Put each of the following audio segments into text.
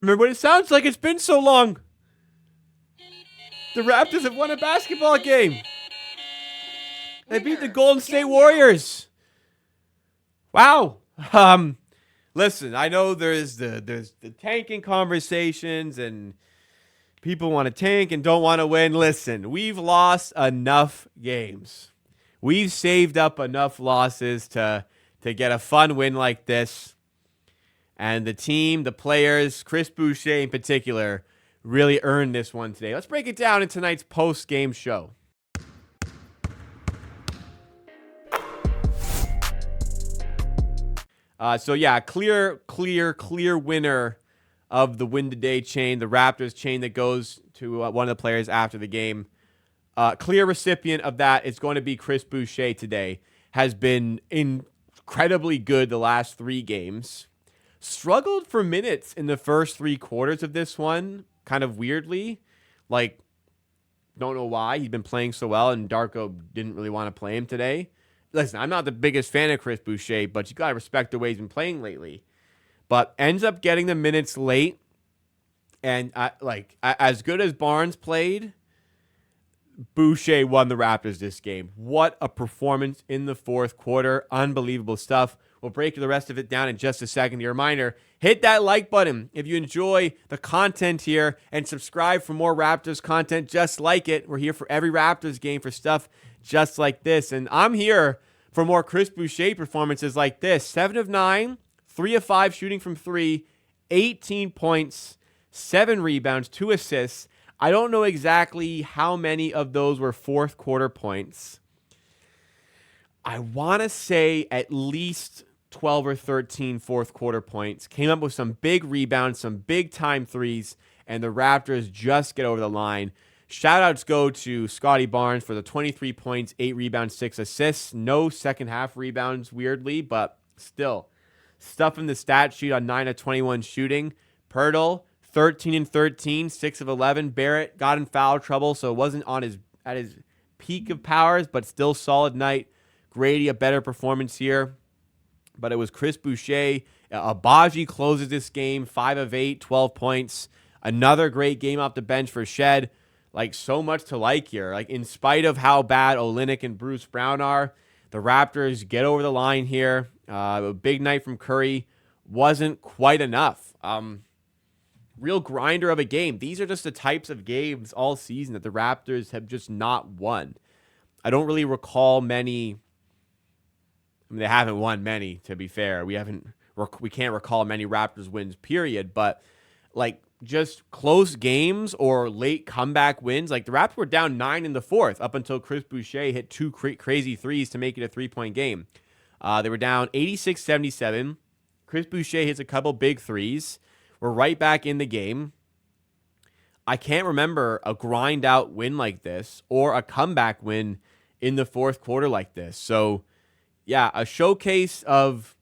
Remember what it sounds like? It's been so long. The Raptors have won a basketball game. They beat the Golden State Warriors. Wow. Listen, I know there's the tanking conversations and people want to tank and don't want to win. Listen, we've lost enough games. We've saved up enough losses to get a fun win like this. And the team, the players, Chris Boucher in particular, really earned this one today. Let's break it down in tonight's post-game show. Clear winner of the win today chain, the Raptors chain that goes to one of the players after the game. Clear recipient of that is going to be Chris Boucher today. Has been incredibly good the last 3 games. Struggled for minutes in the first 3 quarters of this one, kind of weirdly. Like, don't know why. He's been playing so well, and Darko didn't really want to play him today. Listen, I'm not the biggest fan of Chris Boucher, but you got to respect the way he's been playing lately. But ends up getting the minutes late. And as good as Barnes played, Boucher won the Raptors this game. What a performance in the fourth quarter. Unbelievable stuff. We'll break the rest of it down in just a second. A reminder, hit that like button if you enjoy the content here and subscribe for more Raptors content just like it. We're here for every Raptors game for stuff just like this. And I'm here for more Chris Boucher performances like this. 7 of 9, 3 of 5 shooting from 3, 18 points, 7 rebounds, 2 assists. I don't know exactly how many of those were fourth quarter points. I want to say at least 12 or 13 fourth quarter points. Came up with some big rebounds, some big time threes, and the Raptors just get over the line. Shoutouts go to Scotty Barnes for the 23 points, 8 rebounds, 6 assists. No second half rebounds, weirdly, but still. Stuff in the stat sheet on 9 of 21 shooting. Pirtle, 13 and 13, 6 of 11. Barrett got in foul trouble, so it wasn't at his peak of powers, but still solid night. Grady, a better performance here. But it was Chris Boucher. Abaji closes this game, 5 of 8, 12 points. Another great game off the bench for Shed. Like, so much to like here. Like, in spite of how bad Olynyk and Bruce Brown are, the Raptors get over the line here. A big night from Curry wasn't quite enough. Real grinder of a game. These are just the types of games all season that the Raptors have just not won. I don't really recall many. I mean, they haven't won many, to be fair. We can't recall many Raptors wins, period. But like, just close games or late comeback wins. Like, the Raptors were down 9 in the fourth up until Chris Boucher hit 2 crazy threes to make it a 3-point game. They were down 86-77. Chris Boucher hits a couple big threes. We're right back in the game. I can't remember a grind out win like this or a comeback win in the fourth quarter like this. So, yeah, a showcase of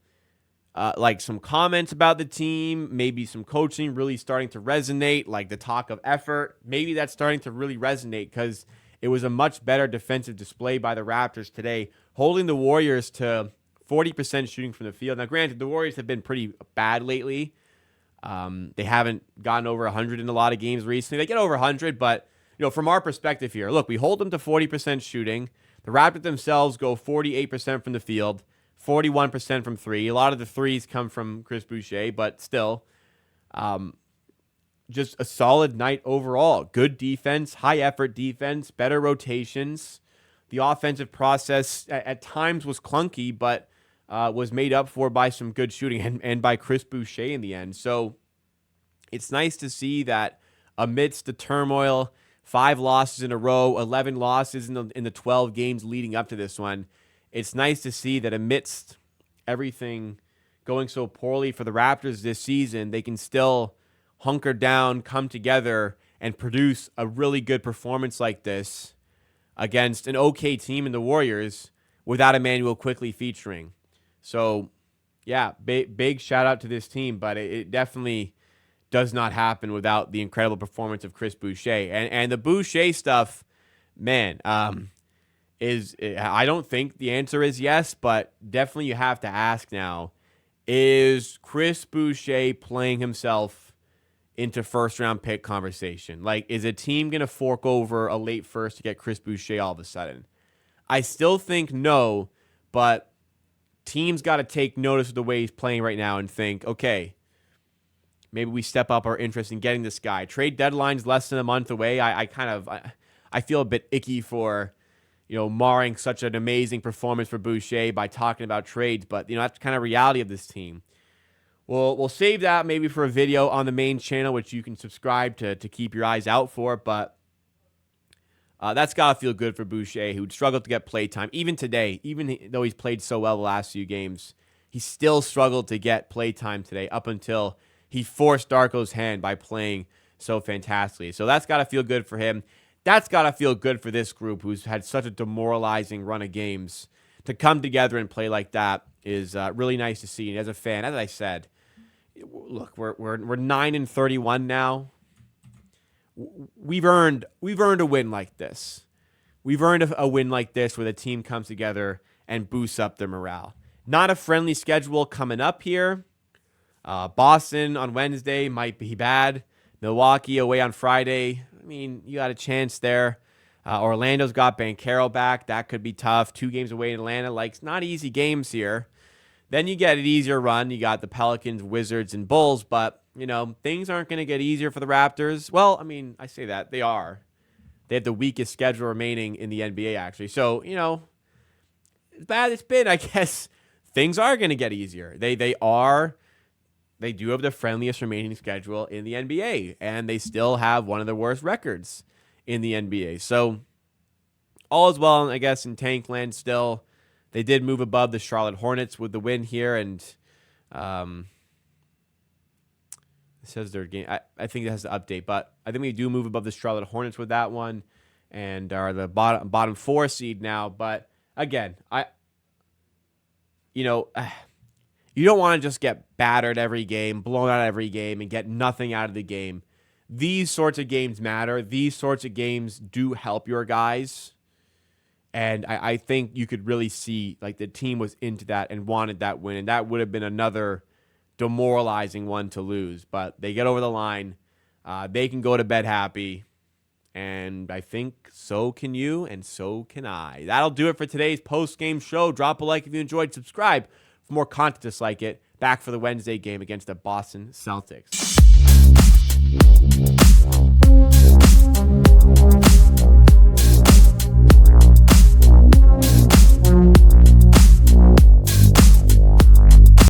like some comments about the team, maybe some coaching really starting to resonate, like the talk of effort. Maybe that's starting to really resonate because it was a much better defensive display by the Raptors today, holding the Warriors to 40% shooting from the field. Now, granted, the Warriors have been pretty bad lately. They haven't gotten over 100 in a lot of games recently. They get over 100, but from our perspective here, look, we hold them to 40% shooting. The Raptors themselves go 48% from the field, 41% from 3. A lot of the threes come from Chris Boucher, but still, just a solid night overall. Good defense, high effort defense, better rotations. The offensive process at times was clunky, but was made up for by some good shooting and by Chris Boucher in the end. So it's nice to see that amidst the turmoil, 5 losses in a row, 11 losses in the 12 games leading up to this one, it's nice to see that amidst everything going so poorly for the Raptors this season, they can still hunker down, come together, and produce a really good performance like this against an okay team in the Warriors without Emmanuel quickly featuring. So, yeah, big shout out to this team, but it definitely does not happen without the incredible performance of Chris Boucher. And the Boucher stuff, man, I don't think the answer is yes, but definitely you have to ask now, is Chris Boucher playing himself into first-round pick conversation. Like, is a team going to fork over a late first to get Chris Boucher all of a sudden? I still think no, but teams got to take notice of the way he's playing right now and think, okay, maybe we step up our interest in getting this guy. Trade deadline's less than a month away. I feel a bit icky for, marring such an amazing performance for Boucher by talking about trades, but, that's kind of reality of this team. We'll save that maybe for a video on the main channel, which you can subscribe to keep your eyes out for. But that's got to feel good for Boucher, who struggled to get play time. Even today, even though he's played so well the last few games, he still struggled to get play time today up until he forced Darko's hand by playing so fantastically. So that's got to feel good for him. That's got to feel good for this group, who's had such a demoralizing run of games. To come together and play like that is really nice to see. And as a fan, as I said, look, we're 9-31 now. We've earned a win like this. We've earned a win like this where the team comes together and boosts up their morale. Not a friendly schedule coming up here. Boston on Wednesday might be bad. Milwaukee away on Friday. I mean, you got a chance there. Orlando's got Banchero back. That could be tough. 2 games away in Atlanta. Like, it's not easy games here. Then you get an easier run. You got the Pelicans, Wizards, and Bulls. But, things aren't going to get easier for the Raptors. Well, I mean, I say that. They are. They have the weakest schedule remaining in the NBA, actually. So, as bad as it's been, I guess things are going to get easier. They do have the friendliest remaining schedule in the NBA. And they still have one of the worst records in the NBA. So, all is well, I guess, in Tankland still. They did move above the Charlotte Hornets with the win here, and it says their game. I think it has to update, but I think we do move above the Charlotte Hornets with that one, and are the bottom 4 seed now. But again, you don't want to just get battered every game, blown out every game, and get nothing out of the game. These sorts of games matter. These sorts of games do help your guys. And I think you could really see, like, the team was into that and wanted that win. And that would have been another demoralizing one to lose. But they get over the line. They can go to bed happy. And I think so can you, and so can I. That'll do it for today's post-game show. Drop a like if you enjoyed. Subscribe for more content just like it. Back for the Wednesday game against the Boston Celtics.